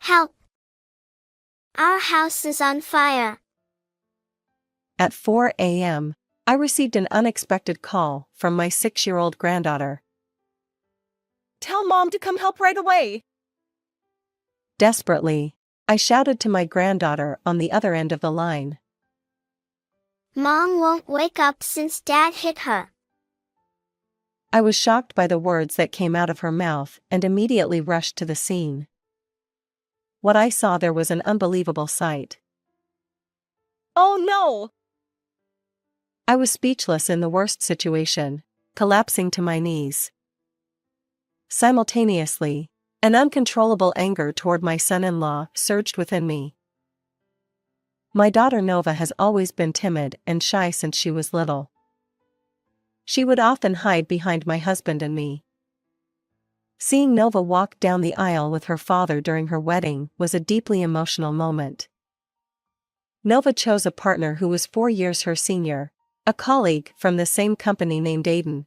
Help! Our house is on fire. At 4 a.m., I received an unexpected call from my 6-year-old granddaughter. Tell Mom to come help right away. Desperately, I shouted to my granddaughter on the other end of the line. Mom won't wake up since Dad hit her. I was shocked by the words that came out of her mouth and immediately rushed to the scene. What I saw there was an unbelievable sight. Oh no! I was speechless in the worst situation, collapsing to my knees. Simultaneously, an uncontrollable anger toward my son-in-law surged within me. My daughter Nova has always been timid and shy since she was little. She would often hide behind my husband and me. Seeing Nova walk down the aisle with her father during her wedding was a deeply emotional moment. Nova chose a partner who was 4 years her senior, a colleague from the same company named Aiden.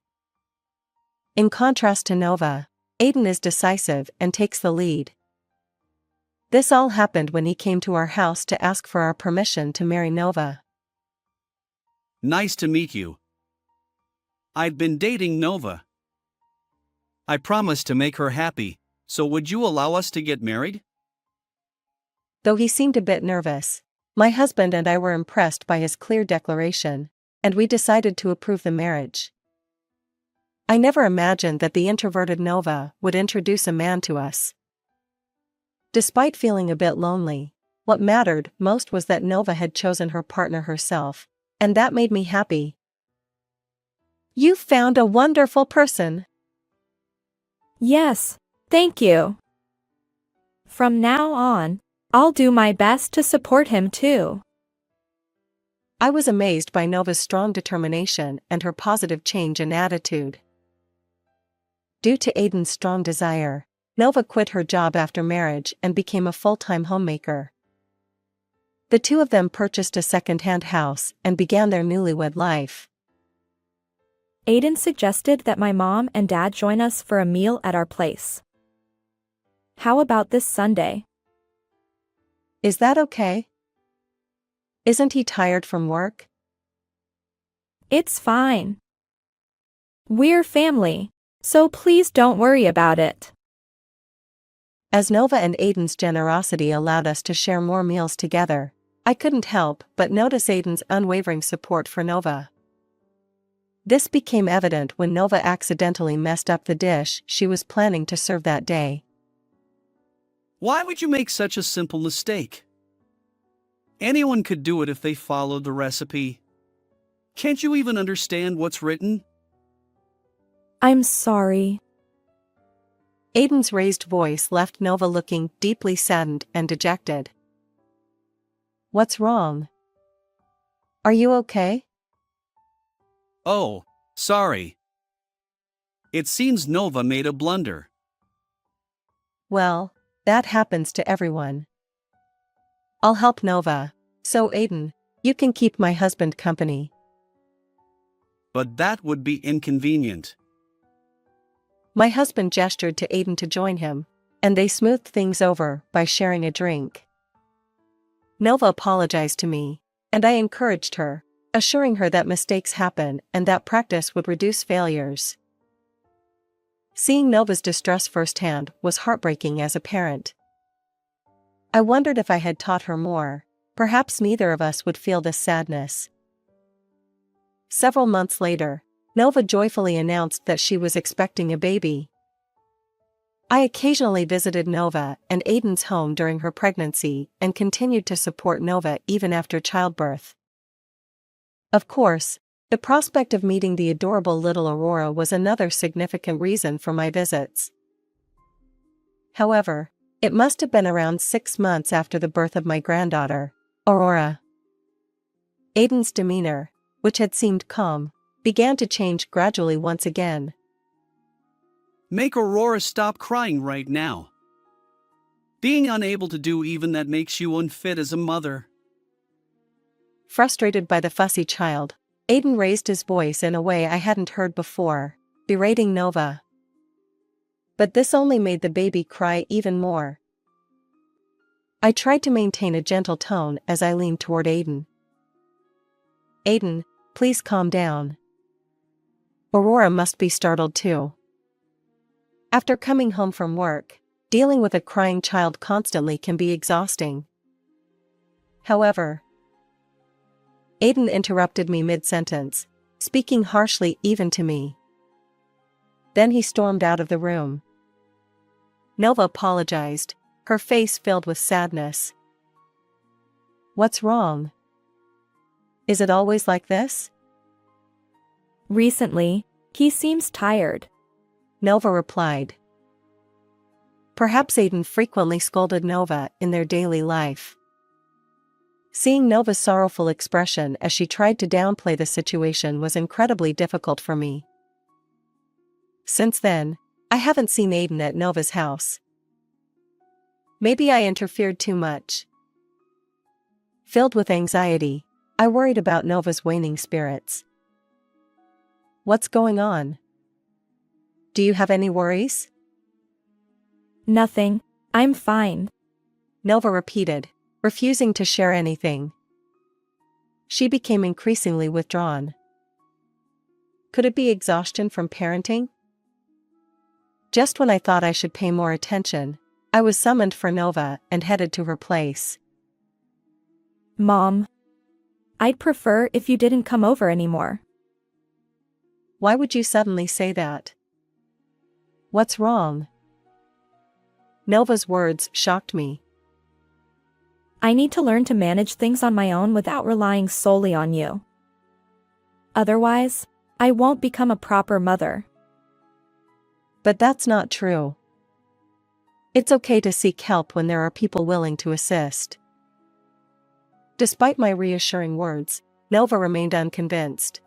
In contrast to Nova, Aiden is decisive and takes the lead. This all happened when he came to our house to ask for our permission to marry Nova. Nice to meet you. I've been dating Nova. I promised to make her happy, so would you allow us to get married? Though he seemed a bit nervous, my husband and I were impressed by his clear declaration, and we decided to approve the marriage. I never imagined that the introverted Nova would introduce a man to us. Despite feeling a bit lonely, what mattered most was that Nova had chosen her partner herself, and that made me happy. You found a wonderful person. Yes, thank you. From now on, I'll do my best to support him too. I was amazed by Nova's strong determination and her positive change in attitude. Due to Aiden's strong desire, Nova quit her job after marriage and became a full-time homemaker. The two of them purchased a second-hand house and began their newlywed life. Aiden suggested that my mom and dad join us for a meal at our place. How about this Sunday? Is that okay? Isn't he tired from work? It's fine. We're family, so please don't worry about it. As Nova and Aiden's generosity allowed us to share more meals together, I couldn't help but notice Aiden's unwavering support for Nova. This became evident when Nova accidentally messed up the dish she was planning to serve that day. Why would you make such a simple mistake? Anyone could do it if they followed the recipe. Can't you even understand what's written? I'm sorry. Aiden's raised voice left Nova looking deeply saddened and dejected. What's wrong? Are you okay? Oh, sorry. It seems Nova made a blunder. Well, that happens to everyone. I'll help Nova, so Aiden, you can keep my husband company. But that would be inconvenient. My husband gestured to Aiden to join him, and they smoothed things over by sharing a drink. Nova apologized to me, and I encouraged her, assuring her that mistakes happen and that practice would reduce failures. Seeing Nova's distress firsthand was heartbreaking as a parent. I wondered if I had taught her more, perhaps neither of us would feel this sadness. Several months later, Nova joyfully announced that she was expecting a baby. I occasionally visited Nova and Aiden's home during her pregnancy and continued to support Nova even after childbirth. Of course, the prospect of meeting the adorable little Aurora was another significant reason for my visits. However, it must have been around 6 months after the birth of my granddaughter, Aurora. Aiden's demeanor, which had seemed calm, began to change gradually once again. Make Aurora stop crying right now. Being unable to do even that makes you unfit as a mother. Frustrated by the fussy child, Aiden raised his voice in a way I hadn't heard before, berating Nova. But this only made the baby cry even more. I tried to maintain a gentle tone as I leaned toward Aiden. Aiden, please calm down. Aurora must be startled too. After coming home from work, dealing with a crying child constantly can be exhausting. However, Aiden interrupted me mid-sentence, speaking harshly even to me. Then he stormed out of the room. Nova apologized, her face filled with sadness. What's wrong? Is it always like this? Recently, he seems tired. Nova replied. Perhaps Aiden frequently scolded Nova in their daily life. Seeing Nova's sorrowful expression as she tried to downplay the situation was incredibly difficult for me. Since then, I haven't seen Aiden at Nova's house. Maybe I interfered too much. Filled with anxiety, I worried about Nova's waning spirits. What's going on? Do you have any worries? Nothing, I'm fine. Nova repeated, refusing to share anything. She became increasingly withdrawn. Could it be exhaustion from parenting? Just when I thought I should pay more attention, I was summoned for Nova and headed to her place. Mom, I'd prefer if you didn't come over anymore. Why would you suddenly say that? What's wrong? Nova's words shocked me. I need to learn to manage things on my own without relying solely on you. Otherwise, I won't become a proper mother. But that's not true. It's okay to seek help when there are people willing to assist. Despite my reassuring words, Nova remained unconvinced.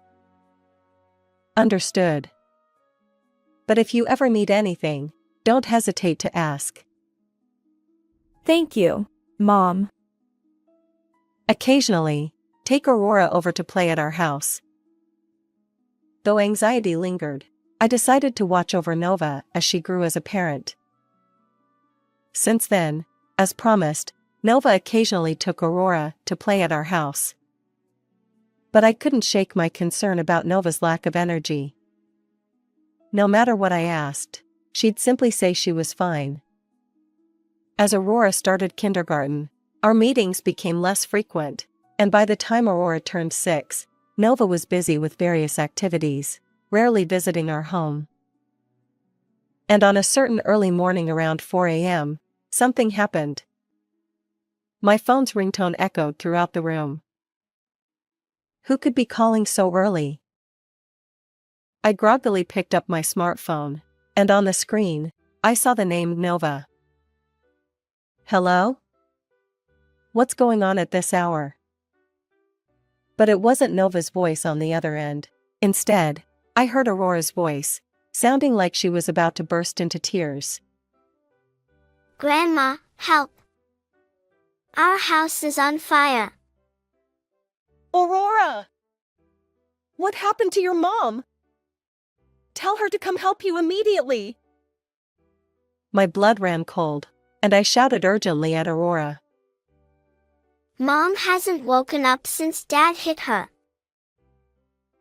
Understood. But if you ever need anything, don't hesitate to ask. Thank you, Mom. Occasionally, take Aurora over to play at our house. Though anxiety lingered, I decided to watch over Nova as she grew as a parent. Since then, as promised, Nova occasionally took Aurora to play at our house. But I couldn't shake my concern about Nova's lack of energy. No matter what I asked, she'd simply say she was fine. As Aurora started kindergarten, our meetings became less frequent, and by the time Aurora turned 6, Nova was busy with various activities, rarely visiting our home. And on a certain early morning around 4 a.m., something happened. My phone's ringtone echoed throughout the room. Who could be calling so early? I groggily picked up my smartphone, and on the screen, I saw the name Nova. Hello? What's going on at this hour? But it wasn't Nova's voice on the other end. Instead, I heard Aurora's voice, sounding like she was about to burst into tears. Grandma, help! Our house is on fire. Aurora! What happened to your mom? Tell her to come help you immediately. My blood ran cold, and I shouted urgently at Aurora. Mom hasn't woken up since Dad hit her.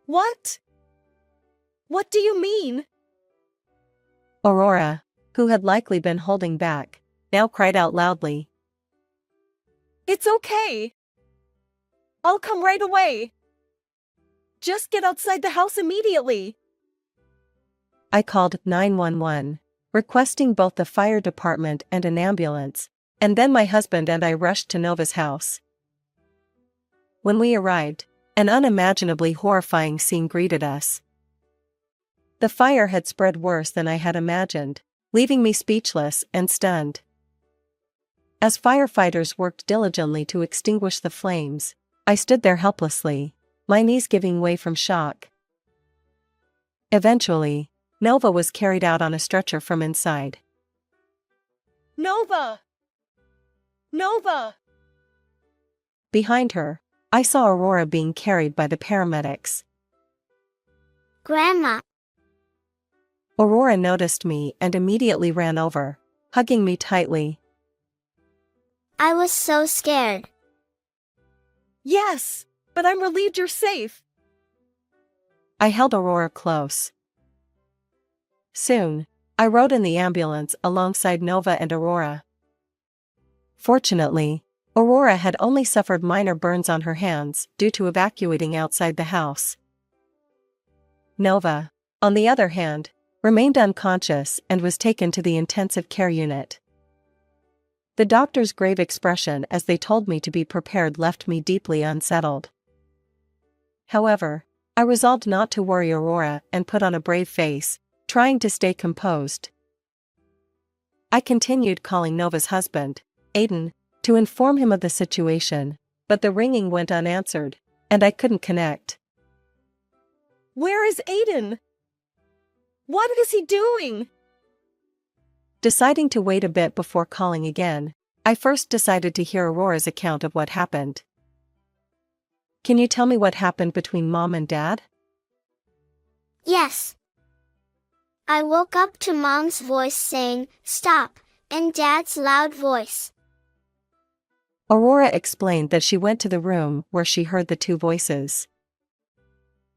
What? What do you mean? Aurora, who had likely been holding back, now cried out loudly. It's okay. I'll come right away. Just get outside the house immediately. I called 911, requesting both the fire department and an ambulance, and then my husband and I rushed to Nova's house. When we arrived, an unimaginably horrifying scene greeted us. The fire had spread worse than I had imagined, leaving me speechless and stunned. As firefighters worked diligently to extinguish the flames, I stood there helplessly, my knees giving way from shock. Eventually, Nova was carried out on a stretcher from inside. Nova! Nova! Behind her, I saw Aurora being carried by the paramedics. Grandma, Aurora noticed me and immediately ran over, hugging me tightly. I was so scared. Yes, but I'm relieved you're safe. I held Aurora close. Soon, I rode in the ambulance alongside Nova and Aurora. Fortunately, Aurora had only suffered minor burns on her hands due to evacuating outside the house. Nova, on the other hand, remained unconscious and was taken to the intensive care unit. The doctor's grave expression as they told me to be prepared left me deeply unsettled. However, I resolved not to worry Aurora and put on a brave face, trying to stay composed. I continued calling Nova's husband, Aiden, to inform him of the situation, but the ringing went unanswered, and I couldn't connect. Where is Aiden? What is he doing? Deciding to wait a bit before calling again, I first decided to hear Aurora's account of what happened. Can you tell me what happened between Mom and Dad? Yes. I woke up to Mom's voice saying, "Stop," and Dad's loud voice. Aurora explained that she went to the room where she heard the two voices.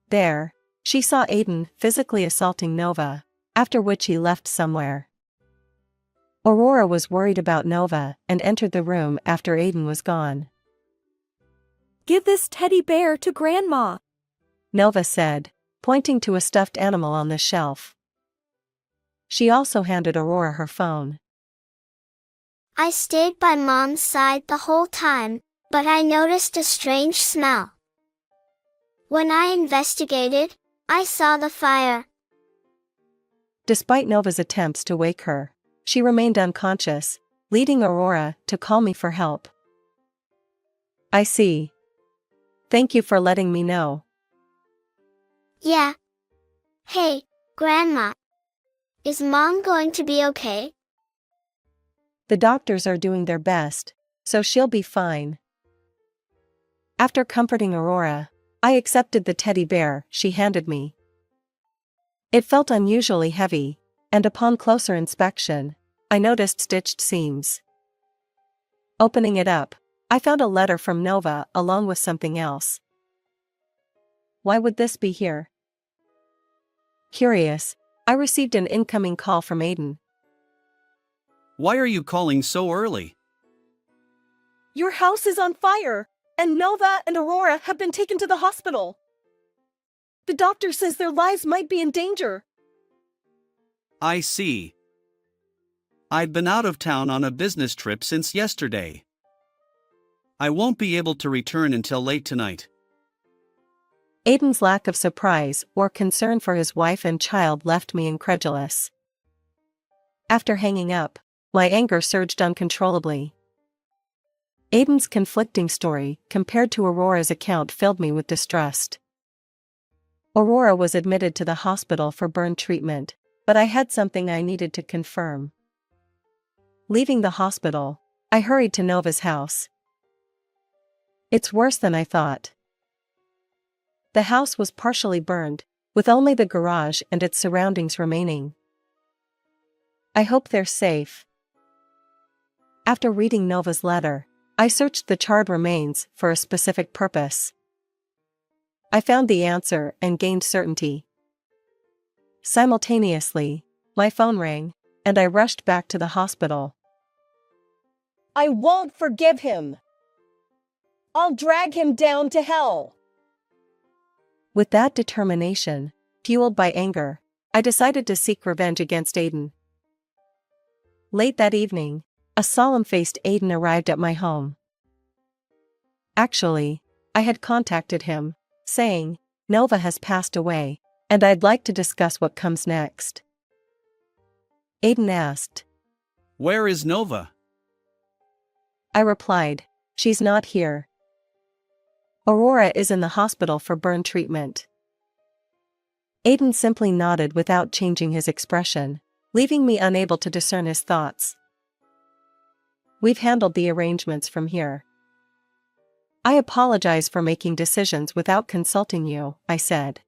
There, she saw Aiden physically assaulting Nova, after which he left somewhere. Aurora was worried about Nova and entered the room after Aiden was gone. Give this teddy bear to Grandma. Nova said, pointing to a stuffed animal on the shelf. She also handed Aurora her phone. I stayed by Mom's side the whole time, but I noticed a strange smell. When I investigated, I saw the fire. Despite Nova's attempts to wake her, she remained unconscious, leading Aurora to call me for help. I see. Thank you for letting me know. Yeah. Hey, Grandma. Is Mom going to be okay? The doctors are doing their best, so she'll be fine. After comforting Aurora, I accepted the teddy bear she handed me. It felt unusually heavy, and upon closer inspection, I noticed stitched seams. Opening it up, I found a letter from Nova along with something else. Why would this be here? Curious, I received an incoming call from Aiden. Why are you calling so early? Your house is on fire, and Nova and Aurora have been taken to the hospital. The doctor says their lives might be in danger. I see. I've been out of town on a business trip since yesterday. I won't be able to return until late tonight. Aiden's lack of surprise or concern for his wife and child left me incredulous. After hanging up, my anger surged uncontrollably. Aiden's conflicting story compared to Aurora's account filled me with distrust. Aurora was admitted to the hospital for burn treatment, but I had something I needed to confirm. Leaving the hospital, I hurried to Nova's house. It's worse than I thought. The house was partially burned, with only the garage and its surroundings remaining. I hope they're safe. After reading Nova's letter, I searched the charred remains for a specific purpose. I found the answer and gained certainty. Simultaneously, my phone rang, and I rushed back to the hospital. I won't forgive him. I'll drag him down to hell. With that determination, fueled by anger, I decided to seek revenge against Aiden. Late that evening, a solemn-faced Aiden arrived at my home. Actually, I had contacted him, saying, Nova has passed away, and I'd like to discuss what comes next. Aiden asked. Where is Nova? I replied, she's not here. Aurora is in the hospital for burn treatment. Aiden simply nodded without changing his expression, leaving me unable to discern his thoughts. We've handled the arrangements from here. I apologize for making decisions without consulting you, I said.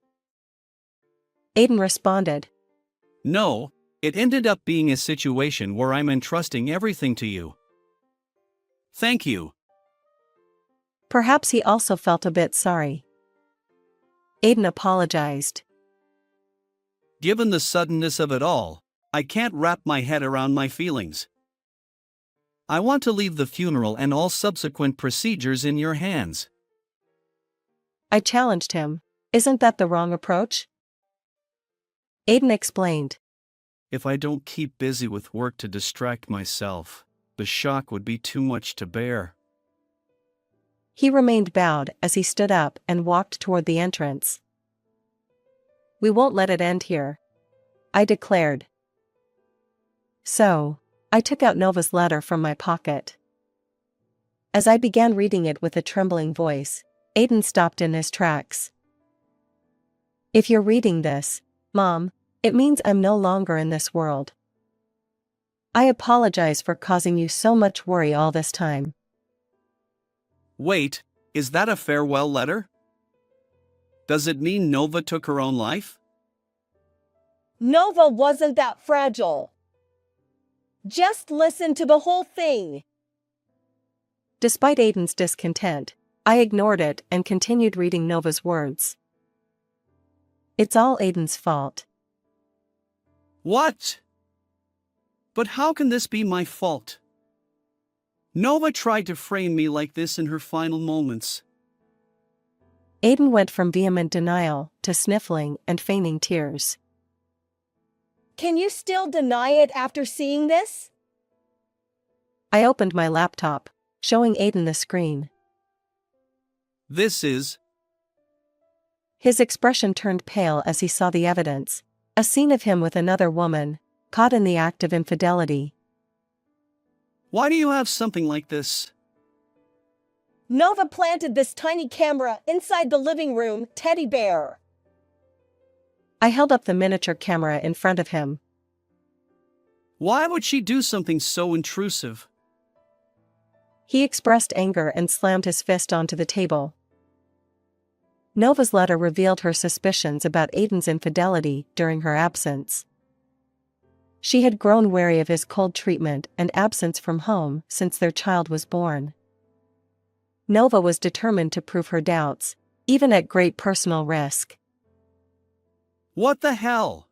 Aiden responded. No, it ended up being a situation where I'm entrusting everything to you. Thank you. Perhaps he also felt a bit sorry. Aiden apologized. Given the suddenness of it all, I can't wrap my head around my feelings. I want to leave the funeral and all subsequent procedures in your hands. I challenged him. Isn't that the wrong approach? Aiden explained. If I don't keep busy with work to distract myself, the shock would be too much to bear. He remained bowed as he stood up and walked toward the entrance. We won't let it end here, I declared. So, I took out Nova's letter from my pocket. As I began reading it with a trembling voice, Aiden stopped in his tracks. If you're reading this, Mom, it means I'm no longer in this world. I apologize for causing you so much worry all this time. Wait, is that a farewell letter? Does it mean Nova took her own life? Nova wasn't that fragile. Just listen to the whole thing. Despite Aiden's discontent, I ignored it and continued reading Nova's words. It's all Aiden's fault. What? But how can this be my fault? Nova tried to frame me like this in her final moments. Aiden went from vehement denial to sniffling and feigning tears. Can you still deny it after seeing this? I opened my laptop, showing Aiden the screen. This is... His expression turned pale as he saw the evidence, a scene of him with another woman, caught in the act of infidelity. Why do you have something like this? Nova planted this tiny camera inside the living room teddy bear. I held up the miniature camera in front of him. Why would she do something so intrusive? He expressed anger and slammed his fist onto the table. Nova's letter revealed her suspicions about Aiden's infidelity during her absence. She had grown wary of his cold treatment and absence from home since their child was born. Nova was determined to prove her doubts, even at great personal risk. What the hell?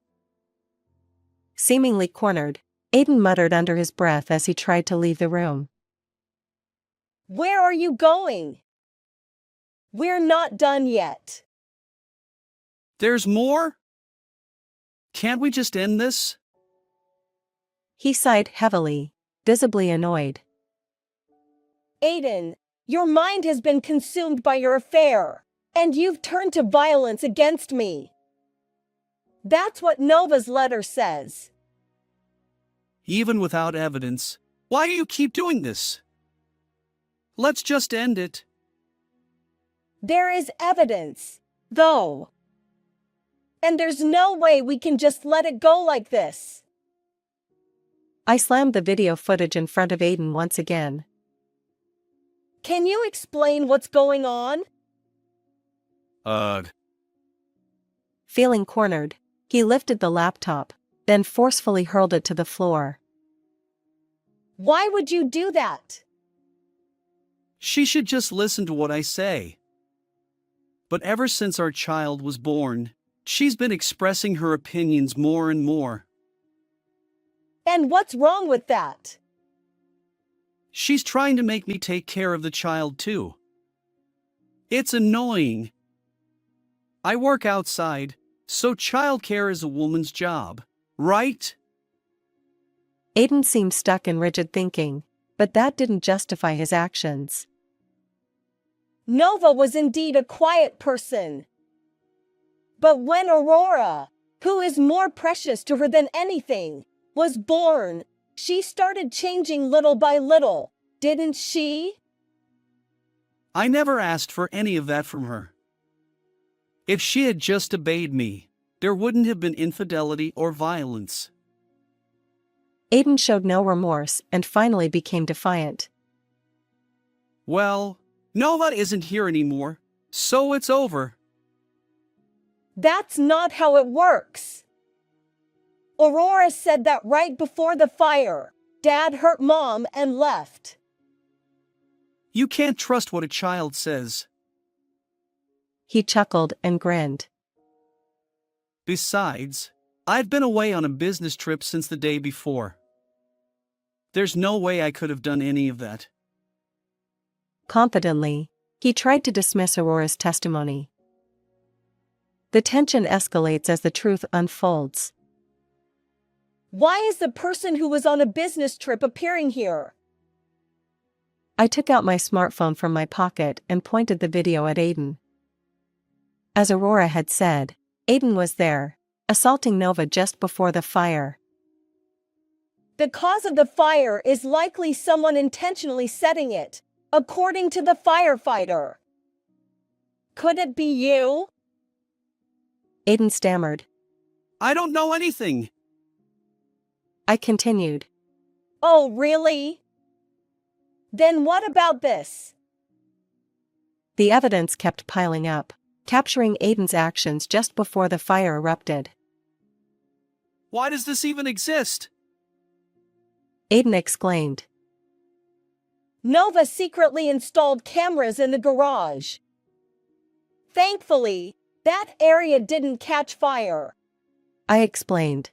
Seemingly cornered, Aiden muttered under his breath as he tried to leave the room. Where are you going? We're not done yet. There's more? Can't we just end this? He sighed heavily, visibly annoyed. Aiden, your mind has been consumed by your affair, and you've turned to violence against me. That's what Nova's letter says. Even without evidence, why do you keep doing this? Let's just end it. There is evidence, though. And there's no way we can just let it go like this. I slammed the video footage in front of Aiden once again. Can you explain what's going on? Feeling cornered, he lifted the laptop, then forcefully hurled it to the floor. Why would you do that? She should just listen to what I say. But ever since our child was born, she's been expressing her opinions more and more. And what's wrong with that? She's trying to make me take care of the child too. It's annoying. I work outside, so childcare is a woman's job, right? Aiden seemed stuck in rigid thinking, but that didn't justify his actions. Nova was indeed a quiet person. But when Aurora, who is more precious to her than anything, was born, she started changing little by little, didn't she? I never asked for any of that from her. If she had just obeyed me, there wouldn't have been infidelity or violence. Aiden showed no remorse and finally became defiant. Well, Nova isn't here anymore, so it's over. That's not how it works. Aurora said that right before the fire. Dad hurt Mom and left. You can't trust what a child says. He chuckled and grinned. Besides, I'd been away on a business trip since the day before. There's no way I could have done any of that. Confidently, he tried to dismiss Aurora's testimony. The tension escalates as the truth unfolds. Why is the person who was on a business trip appearing here? I took out my smartphone from my pocket and pointed the video at Aiden. As Aurora had said, Aiden was there, assaulting Nova just before the fire. The cause of the fire is likely someone intentionally setting it, according to the firefighter. Could it be you? Aiden stammered. I don't know anything. I continued. Oh, really? Then what about this? The evidence kept piling up, capturing Aiden's actions just before the fire erupted. Why does this even exist? Aiden exclaimed. Nova secretly installed cameras in the garage. Thankfully, that area didn't catch fire. I explained.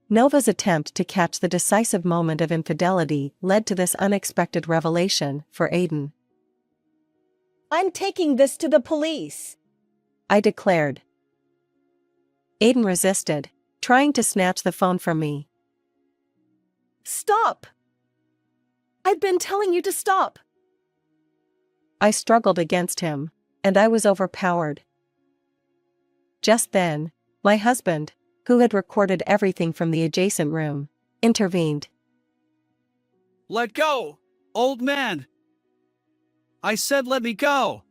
Nova's attempt to catch the decisive moment of infidelity led to this unexpected revelation for Aiden. I'm taking this to the police, I declared. Aiden resisted, trying to snatch the phone from me. Stop! I've been telling you to stop. I struggled against him, and I was overpowered. Just then, my husband, who had recorded everything from the adjacent room, intervened. Let go, old man. I said let me go.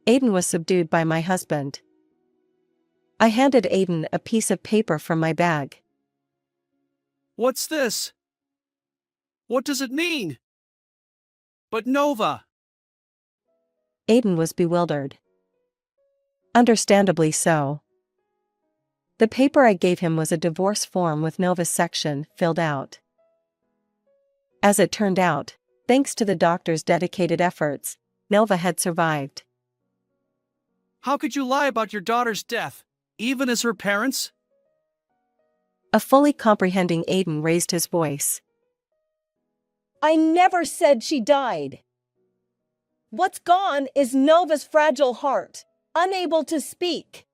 Aiden was subdued by my husband. I handed Aiden a piece of paper from my bag. What's this? What does it mean? But Nova. Aiden was bewildered. Understandably so. The paper I gave him was a divorce form with Nova's section filled out. As it turned out, thanks to the doctor's dedicated efforts, Nova had survived. How could you lie about your daughter's death, even as her parents? A fully comprehending Aiden raised his voice. I never said she died. What's gone is Nova's fragile heart, unable to speak.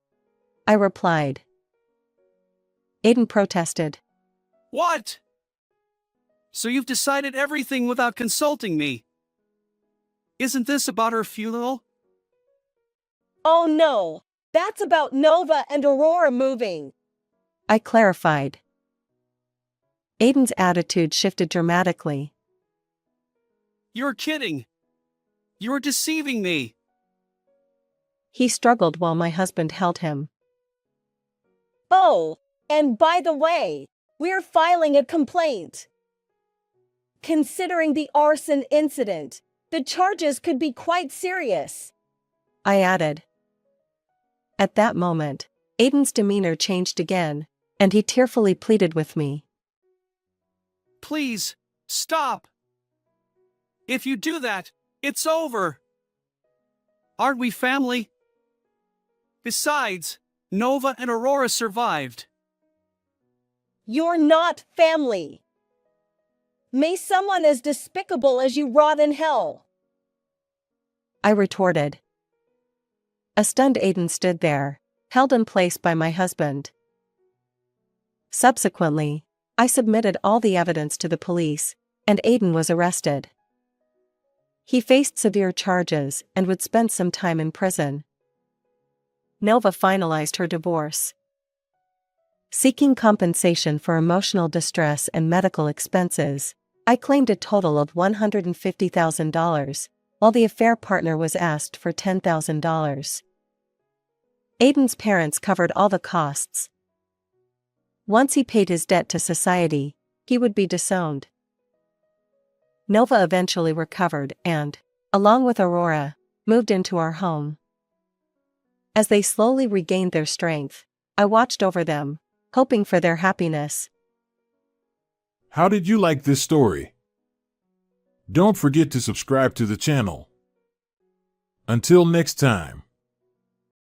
I replied. Aiden protested. What? So you've decided everything without consulting me? Isn't this about her funeral? Oh no, that's about Nova and Aurora moving. I clarified. Aiden's attitude shifted dramatically. You're kidding. You're deceiving me. He struggled while my husband held him. Oh, and by the way, we're filing a complaint. Considering the arson incident, the charges could be quite serious, I added. At that moment, Aiden's demeanor changed again, and he tearfully pleaded with me. Please, stop. If you do that, it's over. Aren't we family? Besides, Nova and Aurora survived. You're not family. May someone as despicable as you rot in hell. I retorted. A stunned Aiden stood there, held in place by my husband. Subsequently, I submitted all the evidence to the police, and Aiden was arrested. He faced severe charges and would spend some time in prison. Nova finalized her divorce. Seeking compensation for emotional distress and medical expenses, I claimed a total of $150,000, while the affair partner was asked for $10,000. Aiden's parents covered all the costs. Once he paid his debt to society, he would be disowned. Nova eventually recovered and, along with Aurora, moved into our home. As they slowly regained their strength, I watched over them, hoping for their happiness. How did you like this story? Don't forget to subscribe to the channel. Until next time.